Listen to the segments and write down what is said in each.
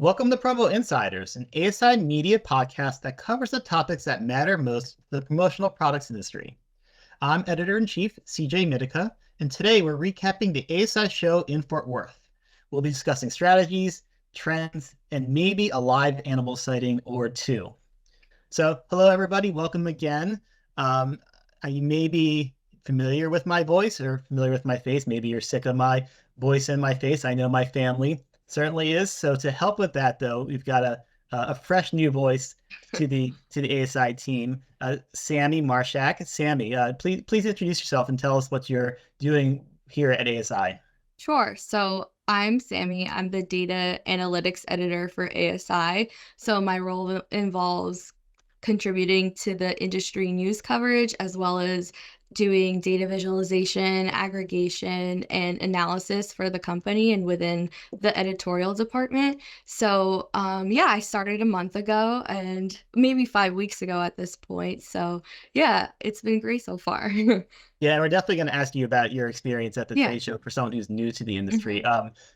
Welcome to Promo Insiders, an ASI Media podcast that covers the topics that matter most to the promotional products industry. I'm Editor-in-Chief CJ Mitica, and today we're recapping the ASI show in Fort Worth. We'll be discussing strategies, trends, and maybe a live animal sighting or two. So, hello everybody, welcome again. You may be familiar with my voice or familiar with my face. Maybe you're sick of my voice and my face. I know my family certainly is. So to help with that, though, we've got a fresh new voice to the ASI team, Sammy Marshak. Sammy, please introduce yourself and tell us what you're doing here at ASI. Sure. So I'm Sammy. I'm the data analytics editor for ASI. So my role involves contributing to the industry news coverage, as well as doing data visualization, aggregation, and analysis for the company and within the editorial department. So I started a month ago and maybe 5 weeks ago at this point. So yeah, it's been great so far. Yeah, we're definitely going to ask you about your experience at the trade show for someone who's new to the industry.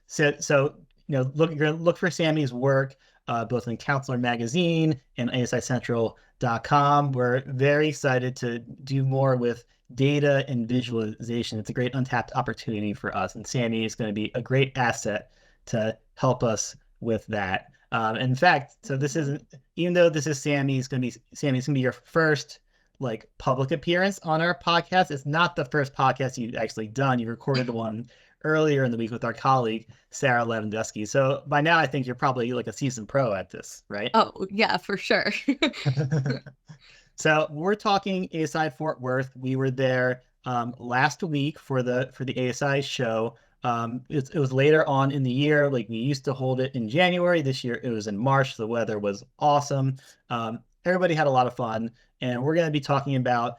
So you're going to look for Sammy's work both in Counselor Magazine and ASICentral.com. We're very excited to do more with data and visualization. It's a great untapped opportunity for us, and Sammy is going to be a great asset to help us with that. In fact, so this isn't, even though this is Sammy's going to be your first public appearance on our podcast. It's not the first podcast you've actually done. You recorded one earlier in the week with our colleague, Sarah Lewandowski. So by now, I think you're probably like a seasoned pro at this, right? Oh, yeah, for sure. So we're talking ASI Fort Worth. We were there last week for the ASI show. It was later on in the year. Like, we used to hold it in January. This year it was in March. The weather was awesome. Everybody had a lot of fun, and we're going to be talking about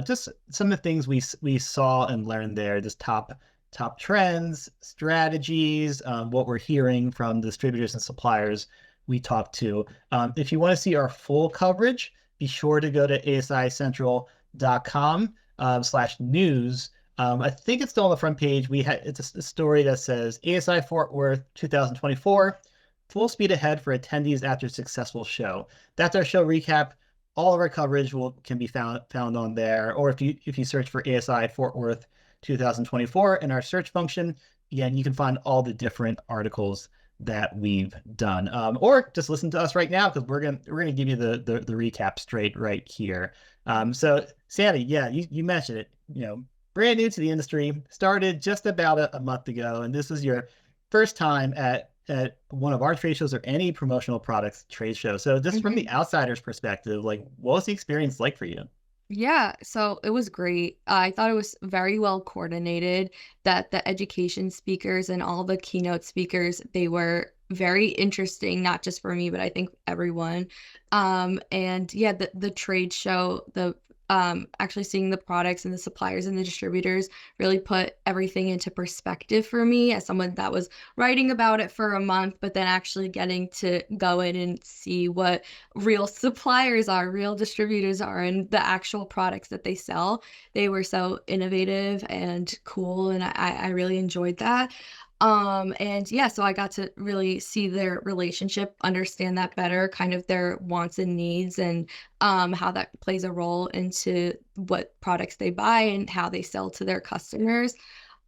just some of the things we saw and learned there, just top trends, strategies, what we're hearing from distributors and suppliers we talked to. If you want to see our full coverage, be sure to go to asicentral.com /news. I think it's still on the front page. It's a story that says ASI Fort Worth 2024, full speed ahead for attendees after a successful show. That's our show recap. All of our coverage can be found on there, or if you search for ASI Fort Worth 2024 in our search function, again, you can find all the different articles that we've done, or just listen to us right now, because we're gonna give you the recap straight right here. So Sammy, yeah, you mentioned it, brand new to the industry, started just about a month ago, and this was your first time at one of our trade shows or any promotional products trade show. So just from the outsider's perspective, what was the experience like for you? Yeah, so it was great. I thought it was very well coordinated, that the education speakers and all the keynote speakers, they were very interesting, not just for me, but I think everyone. And yeah, the trade show, actually seeing the products and the suppliers and the distributors really put everything into perspective for me as someone that was writing about it for a month, but then actually getting to go in and see what real suppliers are, real distributors are, and the actual products that they sell. They were so innovative and cool, and I really enjoyed that. And yeah, so I got to really see their relationship, understand that better, kind of their wants and needs, and how that plays a role into what products they buy and how they sell to their customers.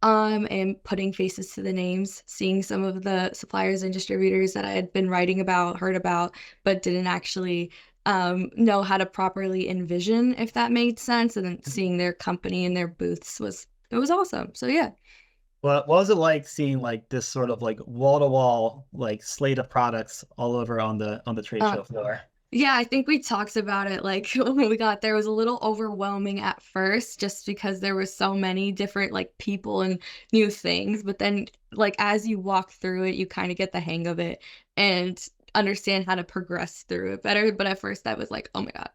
And putting faces to the names, seeing some of the suppliers and distributors that I had been writing about, heard about, but didn't actually know how to properly envision, if that made sense. And then seeing their company and their booths was awesome. So yeah. Well, what was it like seeing this sort of wall-to-wall slate of products all over on the trade show floor? Yeah, I think we talked about it when we got there. It was a little overwhelming at first, just because there were so many different people and new things. But then as you walk through it, you kind of get the hang of it and understand how to progress through it better. But at first I was like, oh my God,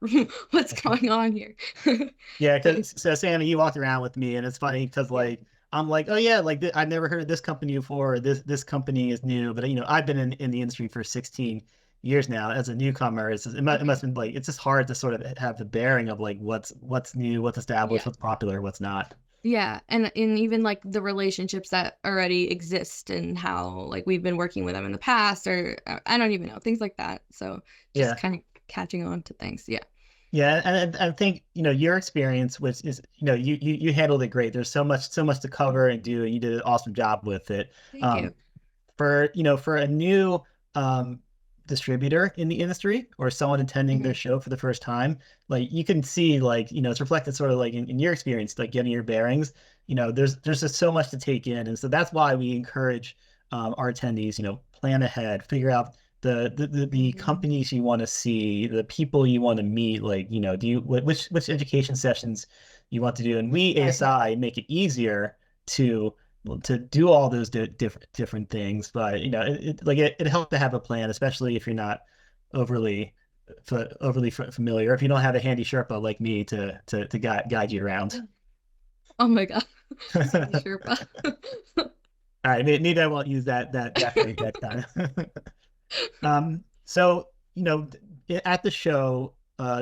what's going on here? Yeah, because so Sammy, you walked around with me, and it's funny because I'm like, oh yeah, I've never heard of this company before. Or this company is new, but I've been in the industry for 16 years now as a newcomer. It must have been it's just hard to sort of have the bearing of what's new, what's established, what's popular, what's not. Yeah, and even like the relationships that already exist and how like we've been working with them in the past or I don't even know, things like that. So just Yeah. kind of catching on to things. Yeah. Yeah, and I think, your experience, which is, you handled it great. There's so much to cover and do, and you did an awesome job with it. Thank Um, you. for a new distributor in the industry or someone attending their Hmm. show for the first time, like you can see, like, it's reflected sort of like in your experience, like getting your bearings. There's just so much to take in, and so that's why we encourage our attendees, plan ahead, figure out the Hmm. companies you want to see, the people you want to meet, like, do you which education sessions you want to do, and we Right. ASI make it easier to do all those different things. But it helps to have a plan, especially if you're not overly familiar, if you don't have a handy Sherpa like me to guide you around. Oh my God. Sandy All Sherpa. right, maybe I won't use that phrase next time. So, at the show,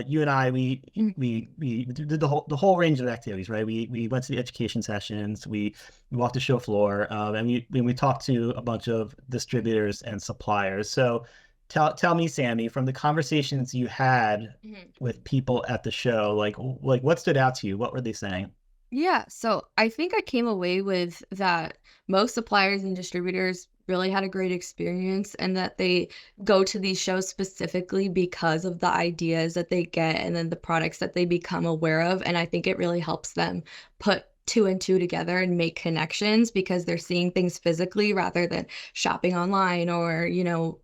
you and I, we did the whole range of activities, right? We went to the education sessions, we walked the show floor, and we talked to a bunch of distributors and suppliers. So, tell me, Sammy, from the conversations you had Mhm. with people at the show, like what stood out to you? What were they saying? Yeah, so I think I came away with that most suppliers and distributors really had a great experience and that they go to these shows specifically because of the ideas that they get and then the products that they become aware of. And I think it really helps them put two and two together and make connections because they're seeing things physically rather than shopping online or,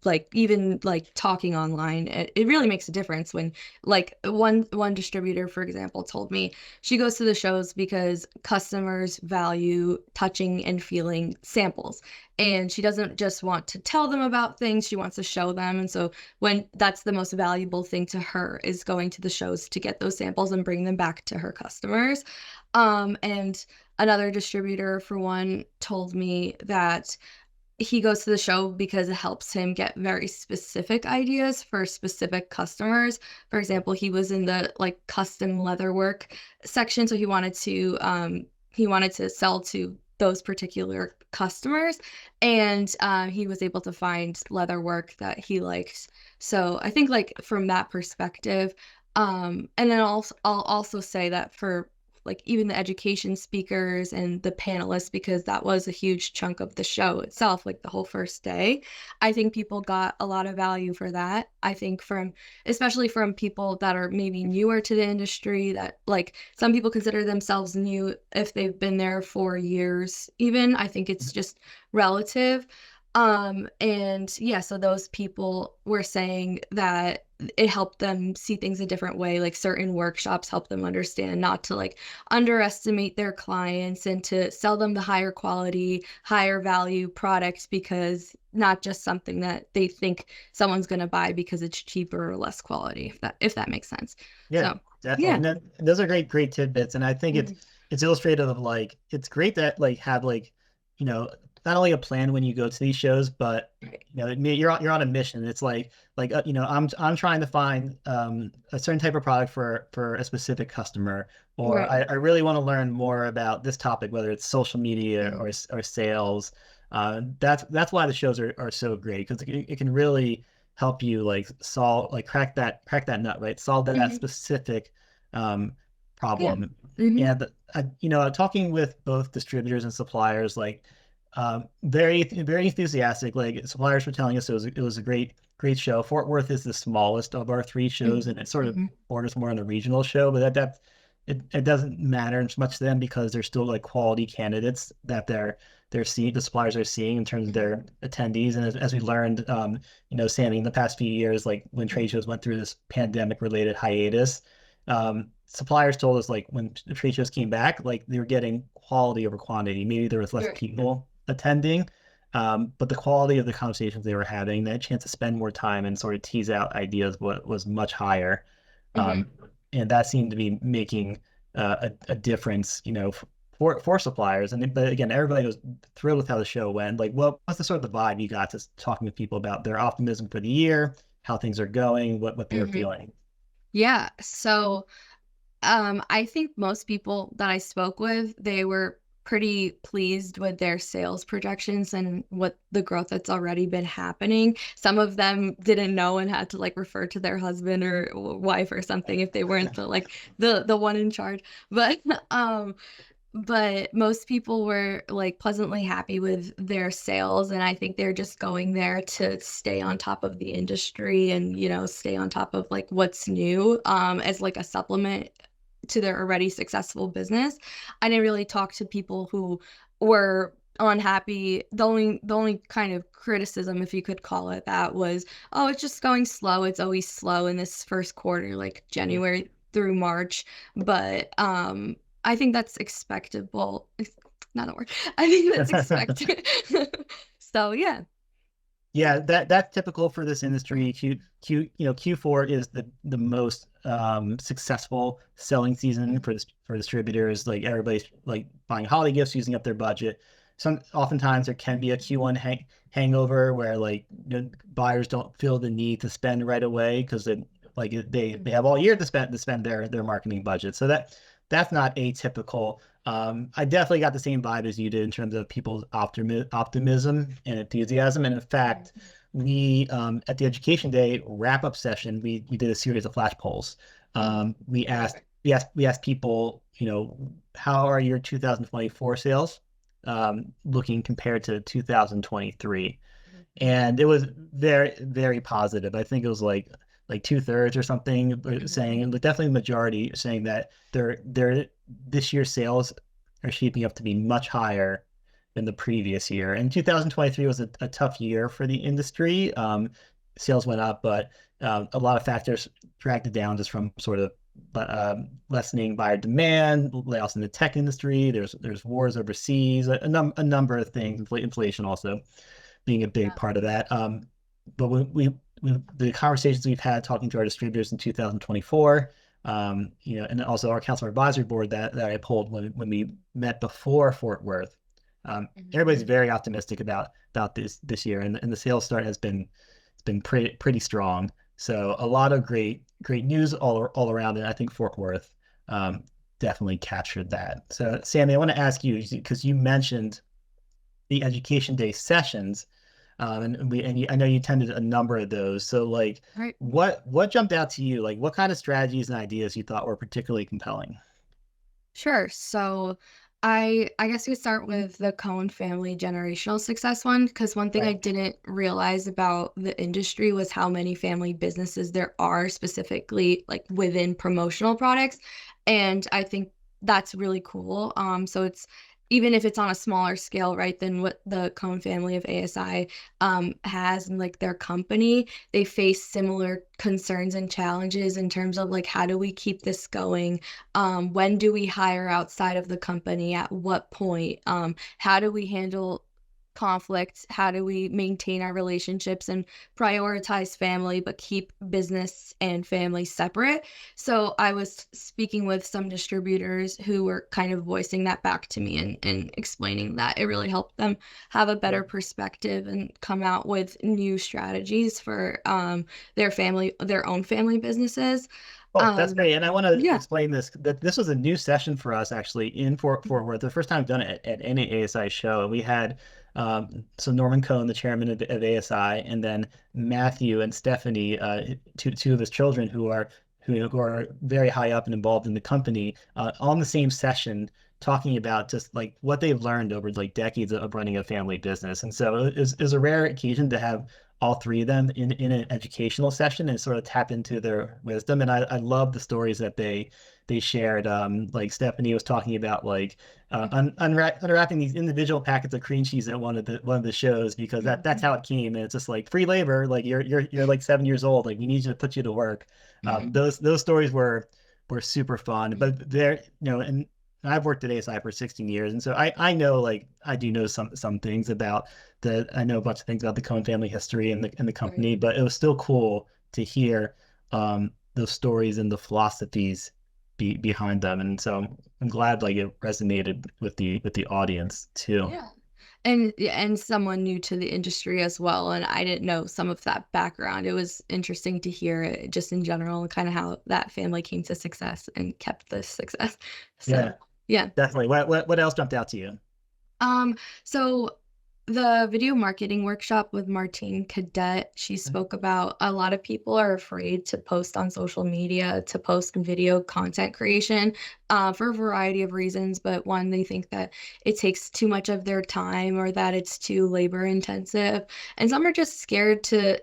like even like talking online. It really makes a difference when like one distributor, for example, told me she goes to the shows because customers value touching and feeling samples. And she doesn't just want to tell them about things, she wants to show them. And so when that's the most valuable thing to her is going to the shows to get those samples and bring them back to her customers. And another distributor, for one, told me that he goes to the show because it helps him get very specific ideas for specific customers. For example, he was in the like custom leatherwork section, so he wanted to sell to those particular customers, and he was able to find leatherwork that he liked. So I think like from that perspective, and then also I'll also say that for like even the education speakers and the panelists because that was a huge chunk of the show itself like the whole first day. I think people got a lot of value for that. I think from especially from people that are maybe newer to the industry that like some people consider themselves new if they've been there for years even. I think it's just relative. And yeah, so those people were saying that it helped them see things a different way. Like certain workshops help them understand not to like underestimate their clients and to sell them the higher quality, higher value products because not just something that they think someone's going to buy because it's cheaper or less quality, if that makes sense. Yeah, So, definitely. yeah. And those are great tidbits. And I think it's Mhm. it's illustrative of, like, it's great that, like, have, like, you know, not only a plan when you go to these shows, but Right. you're on a mission. It's like I'm trying to find a certain type of product for a specific customer, or Right. I really want to learn more about this topic, whether it's social media or Mhm. or sales. That's why the shows are so great, because it can really help you, like, solve, like, crack that nut, right? Solve that Mhm. specific um Yeah. problem. Mhm. And talking with both distributors and suppliers, like, very enthusiastic. Like, suppliers were telling us it was a great show. Fort Worth is the smallest of our three shows, Mhm. and it sort of Mhm. borders more on a regional show, but it doesn't matter as much to them because they're still, like, quality candidates that they're seeing, the suppliers are seeing in terms of Mhm. their attendees. And as we learned, Sammy, in the past few years, like when Mhm. trade shows went through this pandemic related hiatus, suppliers told us, like, when the trade shows came back, like, they were getting quality over quantity. Maybe there was less Right. people attending, but the quality of the conversations they were having, that chance to spend more time and sort of tease out ideas, was much higher. Mhm. Um, and that seemed to be making a difference, for suppliers. But again, everybody was thrilled with how the show went. Like, what's the sort of the vibe you got just talking with people about their optimism for the year, how things are going, what they're Mhm. feeling? Yeah. So I think most people that I spoke with, they were pretty pleased with their sales projections and what the growth that's already been happening. Some of them didn't know and had to like refer to their husband or wife or something if they weren't the one in charge. But um but most people were like pleasantly happy with their sales, and I think they're just going there to stay on top of the industry and stay on top of like what's new as like a supplement to their already successful business. I didn't really talk to people who were unhappy. The only kind of criticism, if you could call it that, was, oh, it's just going slow. It's always slow in this first quarter, like January through March. But I think that's expectable. Not a word. I think that's expected. So yeah. Yeah, that's typical for this industry. Q4 is the most successful selling season for distributors. Like everybody's like buying holiday gifts, using up their budget. Oftentimes there can be a Q1 hangover where like buyers don't feel the need to spend right away because they have all year to spend their marketing budget. So that's not atypical. I definitely got the same vibe as you did in terms of people's optimism and enthusiasm. And in fact, we at the Education Day wrap up session, we did a series of flash polls. We asked people, how are your 2024 sales looking compared to 2023? And it was very, very positive. I think it was like two-thirds or something saying, but definitely the majority saying that their this year's sales are shaping up to be much higher than the previous year. And 2023 was a tough year for the industry. Sales went up, but a lot of factors dragged it down just from sort of lessening buyer demand, layoffs in the tech industry. There's wars overseas, a number of things, inflation also being a big part of that. But the conversations we've had talking to our distributors in 2024, and also our council advisory board that I pulled when we met before Fort Worth, everybody's very optimistic about this year, and the sales start has been pretty strong. So a lot of great news all around, and I think Fort Worth definitely captured that. So Sammy, I want to ask you because you mentioned the Education Day sessions. I know you attended a number of those. So like, Right. what jumped out to you? Like, what kind of strategies and ideas you thought were particularly compelling? Sure. So I guess we start with the Cohen family generational success one, because one thing I Right. didn't realize about the industry was how many family businesses there are specifically like within promotional products. And I think that's really cool. So it's even if it's on a smaller scale, right, than what the Cohen family of ASI has in like their company, they face similar concerns and challenges in terms of like how do we keep this going, when do we hire outside of the company, at what point, how do we handle conflict, how do we maintain our relationships and prioritize family but keep business and family separate. So I was speaking with some distributors who were kind of voicing that back to me and explaining that it really helped them have a better perspective and come out with new strategies for their own family businesses. Oh, that's um great. And I want to yeah. explain that this was a new session for us actually in Fort Worth, the first time I've done it at any ASI show. And we had so Norman Cohn, the chairman of ASI, and then Matthew and Stephanie, two of his children who are very high up and involved in the company, on the same session talking about just like what they've learned over like decades of running a family business. And so it was a rare occasion to have all three of them in an educational session and sort of tap into their wisdom. And I love the stories that they shared. Like Stephanie was talking about like unwrapping these individual packets of cream cheese at one of the shows because that's how it came. And it's just like free labor. Like you're like 7 years old. Like we need to put you to work. Those stories were super fun. But and I've worked at ASI for 16 years, and so I know like I do know some things about I know a bunch of things about the Cohen family history and the company, but it was still cool to hear those stories and the philosophies behind them. And so I'm glad like it resonated with the audience too. Yeah. And someone new to the industry as well, and I didn't know some of that background. It was interesting to hear it just in general, kind of how that family came to success and kept this success. Yeah, So yeah. definitely. What else jumped out to you? Um, so the video marketing workshop with Martine Cadet, she spoke about a lot of people are afraid to post on social media, to post video content creation, for a variety of reasons. But one, they think that it takes too much of their time or that it's too labor intensive. And some are just scared to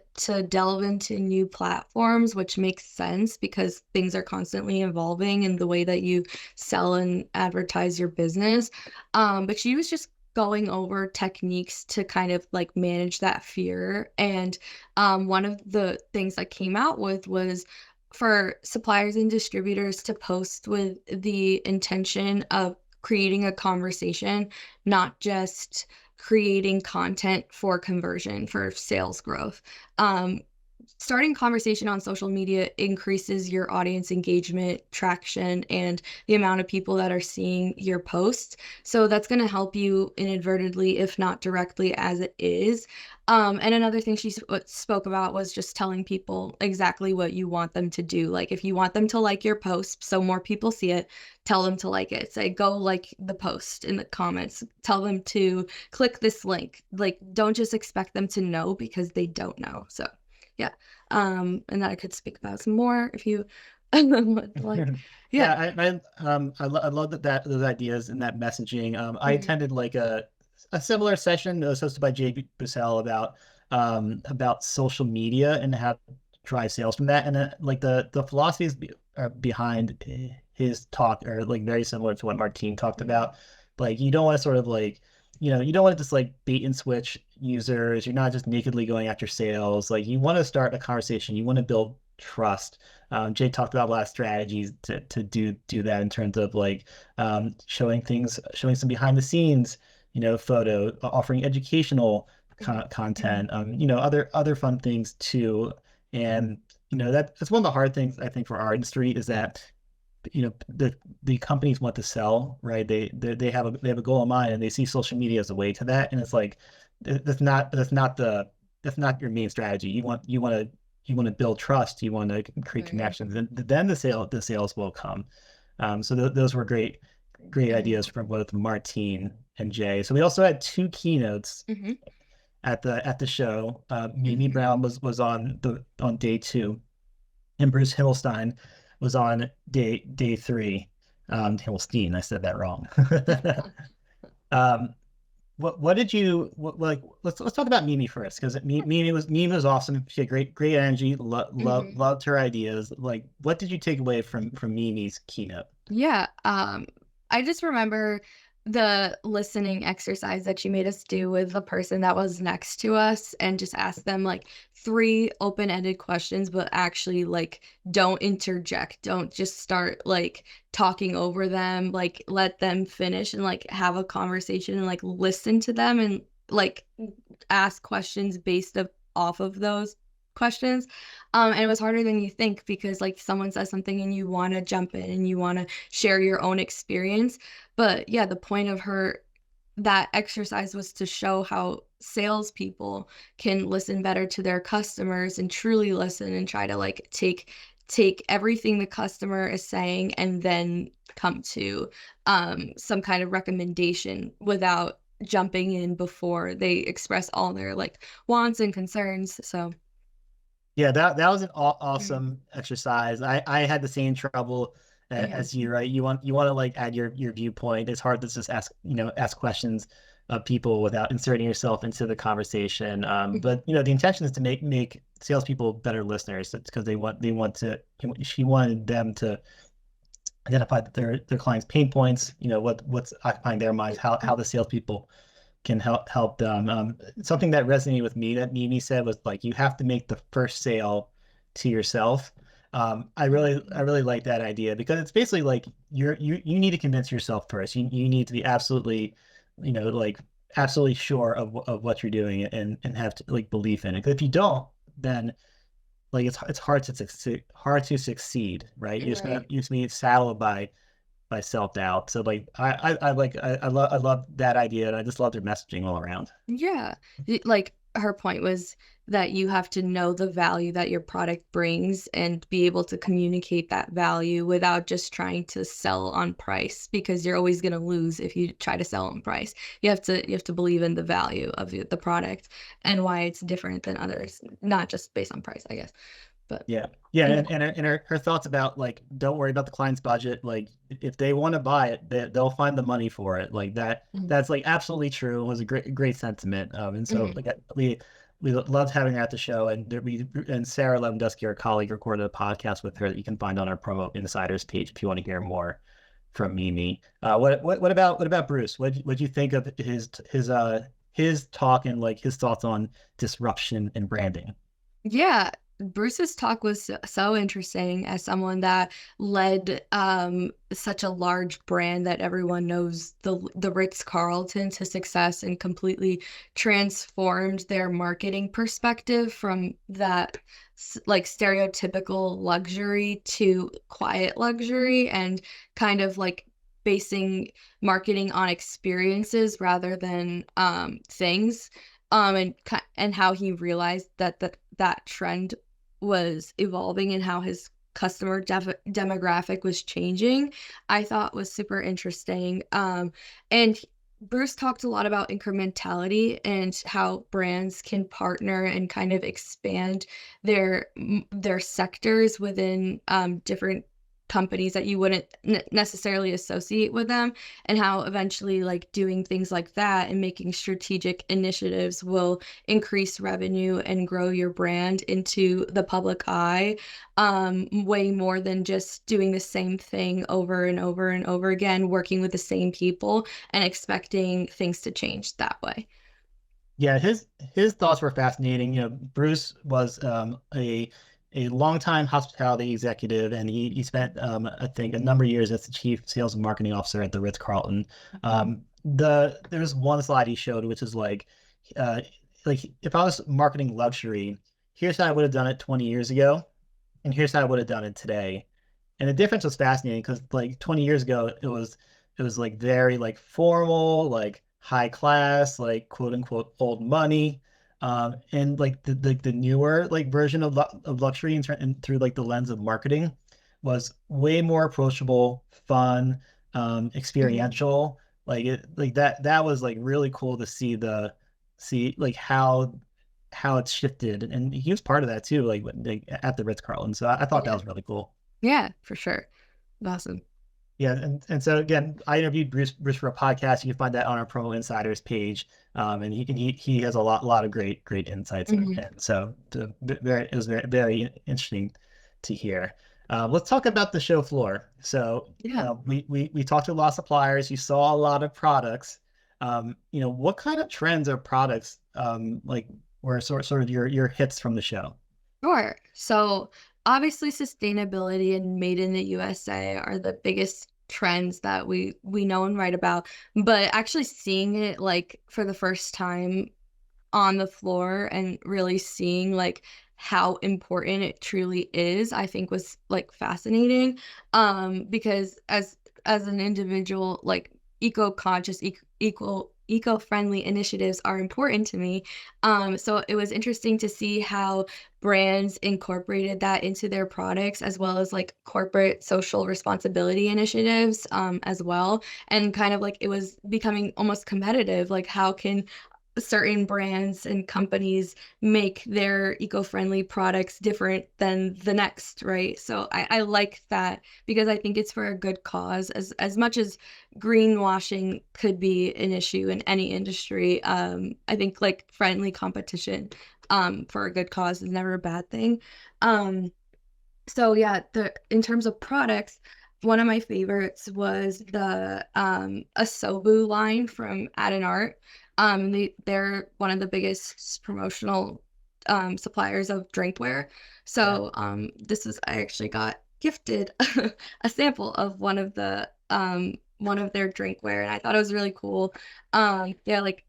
delve into new platforms, which makes sense because things are constantly evolving in the way that you sell and advertise your business. But she was just going over techniques to kind of like manage that fear. And one of the things I came out with was for suppliers and distributors to post with the intention of creating a conversation, not just creating content for conversion, for sales growth. Um, Starting conversation on social media increases your audience engagement, traction, and the amount of people that are seeing your posts. So that's going to help you inadvertently, if not directly, as it is. And another thing she spoke about was just telling people exactly what you want them to do. Like if you want them to like your post so more people see it, tell them to like it. Say, go like the post in the comments. Tell them to click this link. Like, don't just expect them to know because they don't know. So yeah. And that I could speak about some more if you would like. Yeah. Yeah, I love that those ideas and that messaging. I Mhm. attended like a similar session that was hosted by Jay Bussell about social media and how to drive sales from that. And like the philosophies behind his talk are like very similar to what Martine talked Mhm. about. Like you don't want to sort of like you don't want to just like bait and switch users. You're not just nakedly going after sales. Like you want to start a conversation. You want to build trust. Jay talked about a lot of strategies to do that in terms of like showing some behind the scenes, photo, offering educational Mhm. content, other fun things too. And that's one of the hard things I think for our industry is that the companies want to sell, right? They have a goal in mind, and they see social media as a way to that. And it's like that's not your main strategy. You want to build trust. You want to create Right. connections, and then the sales will come. So those were great ideas Mhm. from both Martine and Jay. So we also had two keynotes Mhm. at the show. Mimi Mhm. Brown was on day two, and Bruce Himmelstein was on day three. Himmelstein, I said that wrong. um, what did you like? Let's talk about Mimi first because Mimi was awesome. She had great energy. Mhm. Loved her ideas. Like, what did you take away from Mimi's keynote? Yeah, I just remember the listening exercise that she made us do with the person that was next to us and just ask them like three open-ended questions, but actually like don't interject. Don't just start like talking over them, like let them finish and like have a conversation and like listen to them and like ask questions off of those questions. And it was harder than you think because like someone says something and you want to jump in and you want to share your own experience. But yeah, the point of her that exercise was to show how salespeople can listen better to their customers and truly listen and try to like take everything the customer is saying and then come to some kind of recommendation without jumping in before they express all their like wants and concerns. So Yeah, that was an mm, awesome exercise. I had the same trouble mhm, as you, right? You want to like add your viewpoint. It's hard to just ask questions of people without inserting yourself into the conversation. mhm, But the intention is to make salespeople better listeners. It's because they want to. She wanted them to identify their clients' pain points. What's occupying their minds, how the salespeople can help them. Something that resonated with me that Mimi said was like you have to make the first sale to yourself. I really I mhm. really like that idea because it's basically like you need to convince yourself first. You need to be like absolutely sure of what you're doing and have to like belief in it. 'Cause if you don't, then like it's hard to succeed, right? You're just gonna Right. you're just gonna be saddled by by self-doubt. So like I love that idea, and I just love their messaging all around. Yeah. Like her point was that you have to know the value that your product brings and be able to communicate that value without just trying to sell on price, because you're always going to lose if you try to sell on price. You have to believe in the value of the product and why it's different than others, not just based on price, I guess. But Yeah. Yeah, yeah. and her thoughts about like don't worry about the client's budget. Like if they want to buy it, they'll find the money for it. Like Mhm. that's like absolutely true. It was a great sentiment. And so Mhm. like we loved having her at the show, and Sarah Lewandowski, our colleague, recorded a podcast with her that you can find on our Promo Insiders page if you want to hear more from Mimi. What about Bruce? What you think of his talk and like his thoughts on disruption and branding? Yeah, Bruce's talk was so interesting as someone that led such a large brand that everyone knows, the Ritz-Carlton, to success, and completely transformed their marketing perspective from that like stereotypical luxury to quiet luxury, and kind of like basing marketing on experiences rather than things, and how he realized that trend was evolving and how his customer demographic was changing, I thought was super interesting. And Bruce talked a lot about incrementality and how brands can partner and kind of expand their sectors within different companies that you wouldn't necessarily associate with them, and how eventually like doing things like that and making strategic initiatives will increase revenue and grow your brand into the public eye, way more than just doing the same thing over and over and over again, working with the same people and expecting things to change that way. Yeah, his thoughts were fascinating. You know, Bruce was a longtime hospitality executive, and he spent I think a number of years as the chief sales and marketing officer at the Ritz-Carlton. There's one slide he showed, which is uh, like if I was marketing luxury, here's how I would have done it 20 years ago, and here's how I would have done it today. And the difference was fascinating because like 20 years ago, it was like very like formal, like high class, like quote unquote old money. And like the newer like version of luxury and through like the lens of marketing was way more approachable, fun, Mhm. experiential. That was like really cool to see like how it's shifted. And he was part of that too, like at the Ritz-Carlton. So I thought that Yeah. was really cool. Yeah, for sure. Awesome. Yeah, and so again, I interviewed Bruce for a podcast. You can find that on our Promo Insiders page, and he has a lot of great insights, Hmm. and so it was very interesting to hear. Let's talk about the show floor. So Yeah. we talked to a lot of suppliers. You saw a lot of products. What kind of trends or products like were sort of your hits from the show? Sure. So obviously sustainability and made in the USA are the biggest trends that we know and write about, but actually seeing it like for the first time on the floor and really seeing like how important it truly is, I think was like fascinating. Because as an individual, like eco-conscious, eco-friendly initiatives are important to me. So it was interesting to see how brands incorporated that into their products, as well as like corporate social responsibility initiatives, as well. And kind of like it was becoming almost competitive. Like, how can certain brands and companies make their eco-friendly products different than the next, right? So I like that, because I think it's for a good cause. As much as greenwashing could be an issue in any industry, I think like friendly competition for a good cause is never a bad thing. So yeah, the in terms of products, one of my favorites was the Asobu line from Add and Art. They're one of the biggest promotional suppliers of drinkware. Yeah. So this is I actually got gifted a sample of one of their drinkware, and I thought it was really cool. Yeah, like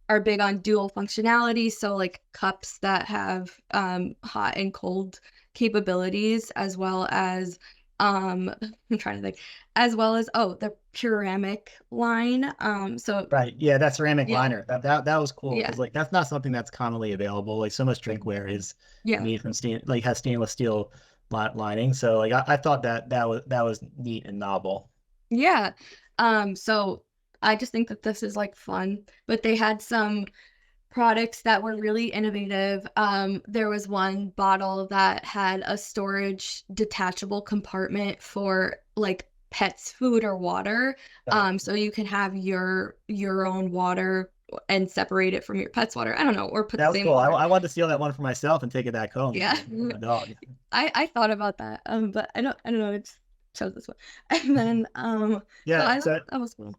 are big on dual functionality, so like cups that have hot and cold capabilities, as well as I'm trying to think, as well as the ceramic line. So Right. Yeah, that ceramic yeah, liner. That was cool yeah, because like that's not something that's commonly available. Like so much drinkware is yeah, made from like has stainless steel lining. So like I thought that was neat and novel. yeah. So I just think that this is like fun, but they had some products that were really innovative. There was one bottle that had a storage detachable compartment for like pets' food or water. Right. So you can have your own water and separate it from your pet's water. I don't know, or put That the was same cool. water. I wanted to steal that one for myself and take it back home Yeah. for my dog. I thought about that. But I don't know, it just chose this one. And then so Yeah. I thought So that was cool.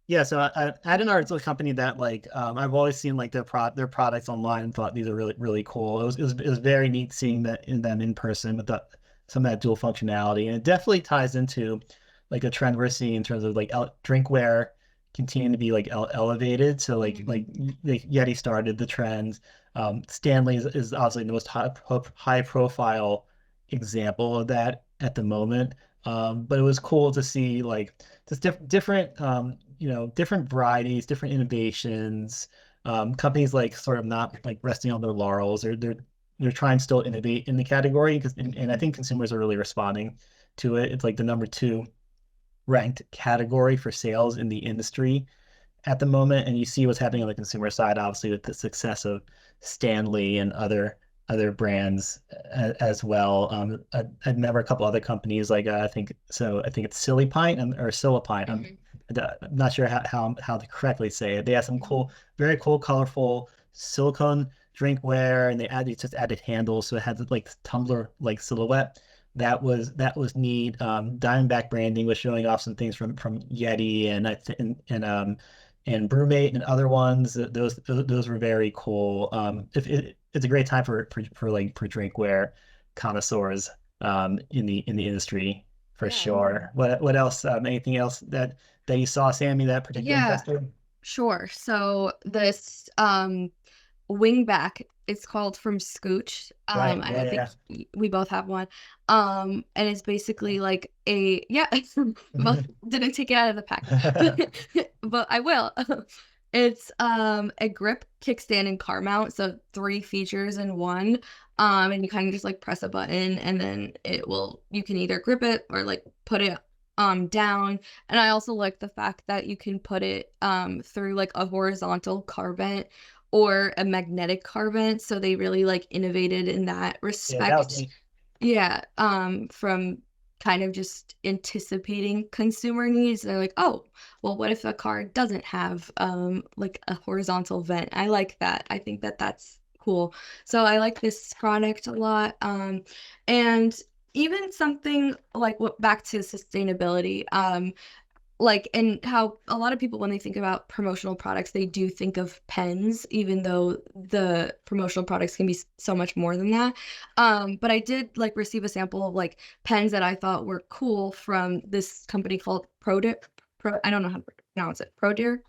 yeah, so Adenauer is a company that like I've always seen like their products online and thought these are really cool. It was very neat seeing that in them in person with some of that dual functionality, and it definitely ties into like a trend we're seeing in terms of like drinkware continuing to be like elevated. So Yeti started the trend. Stanley is obviously the most high profile example of that at the moment. But it was cool to see like just different different varieties, different innovations. Companies like sort of not like resting on their laurels, or they're trying to still innovate in the category because and I think consumers are really responding to it. It's like the number two ranked category for sales in the industry at the moment, and you see what's happening on the consumer side, obviously with the success of Stanley and other brands as well. I remember a couple other companies like I think so. I think it's Silly Pint or Silipine. Mhm. I'm not sure how to correctly say it. They have some Mhm. cool, very cool, colorful silicone drinkware, and they just added handles, so it had like tumbler like silhouette. That was neat. Diamondback branding was showing off some things from Yeti and I th and Brewmate and other ones. Those were very cool. If it's a great time for drinkware connoisseurs in the industry for Yeah. sure. What else? Anything else that you saw, Sammy, that particularly Yeah, impressed you? sure. So this wingback, it's called from Scooch. Right. And I Yeah. think Yeah. we both have one. And it's basically like a yeah, both didn't take it out of the pack. But I will. It's a grip, kickstand, and car mount, so three features in one. And you kind of just like press a button and then you can either grip it or like put it down. And I also like the fact that you can put it through like a horizontal car vent or a magnetic car vent. So they really like innovated in that Yeah. That was respect. neat. Yeah, from kind of just anticipating consumer needs. They're like, oh, well, what if a car doesn't have like a horizontal vent? I like that. I think that that's cool. So I like this product a lot. And even something like what back to sustainability. Like and how a lot of people when they think about promotional products they do think of pens even though the promotional products can be so much more than that, but I did like receive a sample of like pens that I thought were cool from this company called I don't know how to pronounce it, Prodear.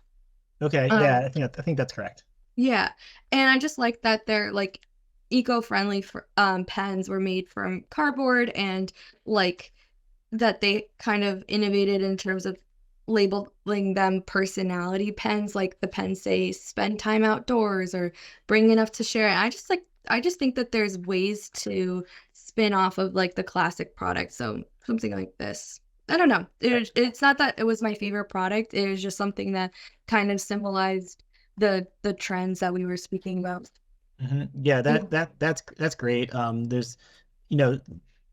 Okay. Yeah. um I think that's correct. yeah, and I just like that they're like eco-friendly for pens were made from cardboard and like that they kind of innovated in terms of labeling them personality pens, like the pens say spend time outdoors or bring enough to share. I just think that there's ways to spin off of like the classic product. So something like this. I don't know. It's not that it was my favorite product. It was just something that kind of symbolized the trends that we were speaking about. Yeah, Yeah. that's great. There's, you know,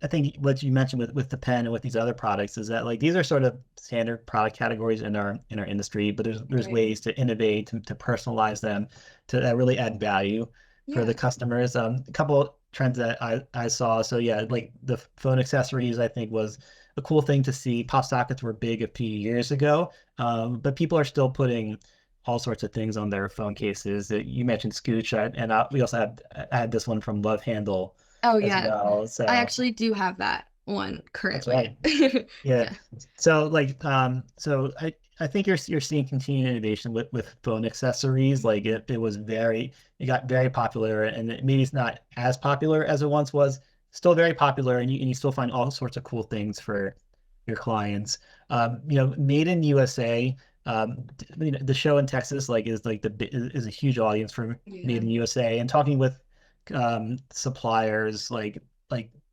I think what you mentioned with the pen and with these other products is that like these are sort of standard product categories in our industry, but there's Right. ways to innovate, to personalize them, to really add value for the Yeah. customers. A couple trends that I saw. So yeah, like the phone accessories, I think was a cool thing to see. Pop sockets were big a few years ago, but people are still putting all sorts of things on their phone cases. You mentioned Scooch, and we also had this one from Love Handle Oh as yeah. well. I So actually do have that one that's currently. right. Yeah. Yeah. So I think you're seeing continued innovation with phone accessories. Like it got very popular, and maybe it's not as popular as it once was still very popular, and you still find all sorts of cool things for your clients. Made in USA. The show in Texas is a huge audience for Made Yeah. in USA, and talking with suppliers like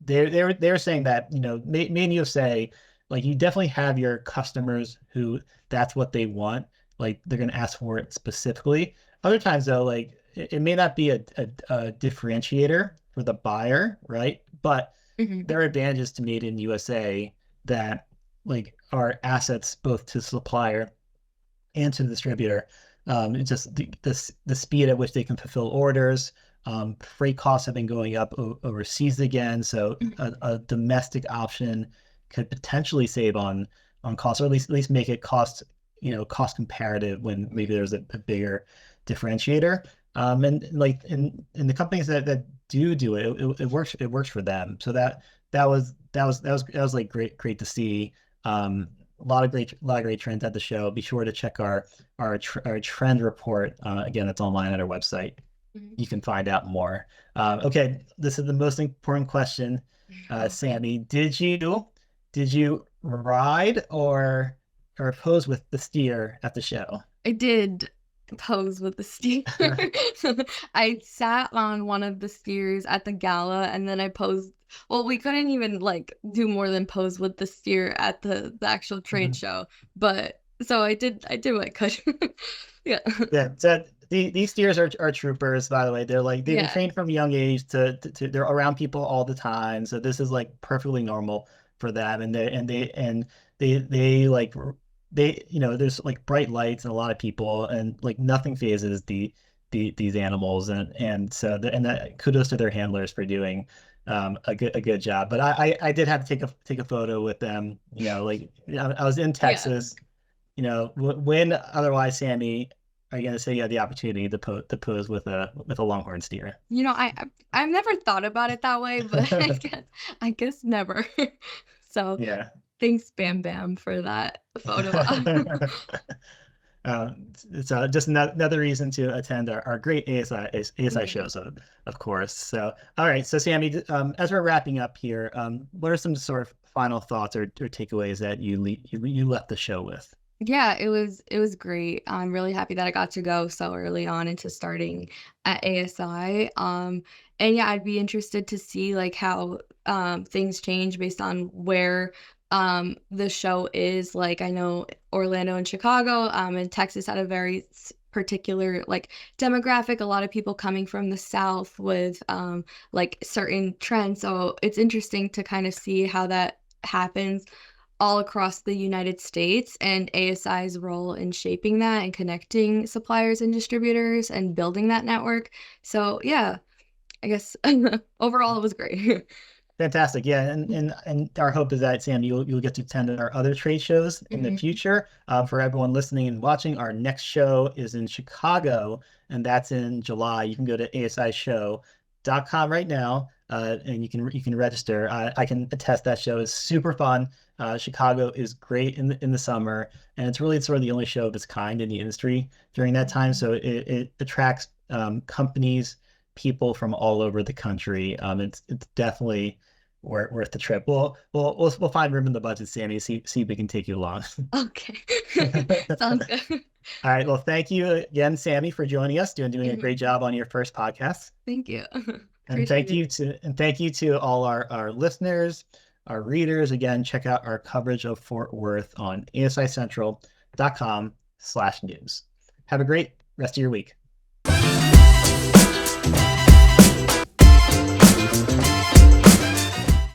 they're saying that Made in USA, like you definitely have your customers who that's what they want, like they're gonna ask for it specifically. Other times though, like it may not be a differentiator for the buyer, right? But Hmm. there are advantages to Made in USA that like are assets both to supplier and to the distributor. It's just the speed at which they can fulfill orders. Freight costs have been going up overseas again, so a domestic option could potentially save on costs, or at least make it cost comparative when maybe there's a bigger differentiator. And like in the companies that do it, it works for them. So that was like great to see. A lot of great trends at the show. Be sure to check our trend report. Again, it's online at our website. Hmm. You can find out more. Okay, this is the most important question, Okay. Sammy. Did you ride or pose with the steer at the show? I did pose with the steer. I sat on one of the steers at the gala and then I posed. Well, we couldn't even like do more than pose with the steer at the actual trade Mhm. show. But so I did what I could. Yeah. Yeah, so these steers are troopers, by the way. They're like they've been Yeah. trained from a young age to they're around people all the time. So this is like perfectly normal for them. And they like there's like bright lights and a lot of people and like nothing phases these animals and that kudos to their handlers for doing a good job. But I did have to take a photo with them. I was in Yeah. Texas. When otherwise, Sammy, are you going to say you had the opportunity to pose with a longhorn steer? I've never thought about it that way, but I guess never. So Yeah. thanks, Bam Bam, for that photo op. It's just another reason to attend our great ASI Mhm. shows, of course. So, all right. So, Sammy, as we're wrapping up here, what are some sort of final thoughts or takeaways that you left the show with? Yeah, it was great. I'm really happy that I got to go so early on into starting at ASI. And yeah, I'd be interested to see like how things change based on where the show is. Like I know Orlando and Chicago and Texas had a very particular like demographic, a lot of people coming from the South with like certain trends. So it's interesting to kind of see how that happens all across the United States and ASI's role in shaping that and connecting suppliers and distributors and building that network. So, yeah, I guess overall it was great. Fantastic. Yeah, and our hope is that Sam, you'll get to attend our other trade shows in the Mhm. future. For everyone listening and watching, our next show is in Chicago, and that's in July. You can go to asishow.com right now, and you can register. I can attest that show is super fun. Chicago is great in the summer, and it's really sort of the only show of its kind in the industry during that time. Mhm. So it attracts companies, people from all over the country. It's definitely worth the trip. We'll find room in the budget, Sammy. See if we can take you along. Okay. All Sounds good. right. Well, thank you again, Sammy, for joining us, doing a great Mhm. job on your first podcast. Thank you. And Appreciate it. thank you to all our listeners, our readers. Again, check out our coverage of Fort Worth on asicentral.com/news. Have a great rest of your week.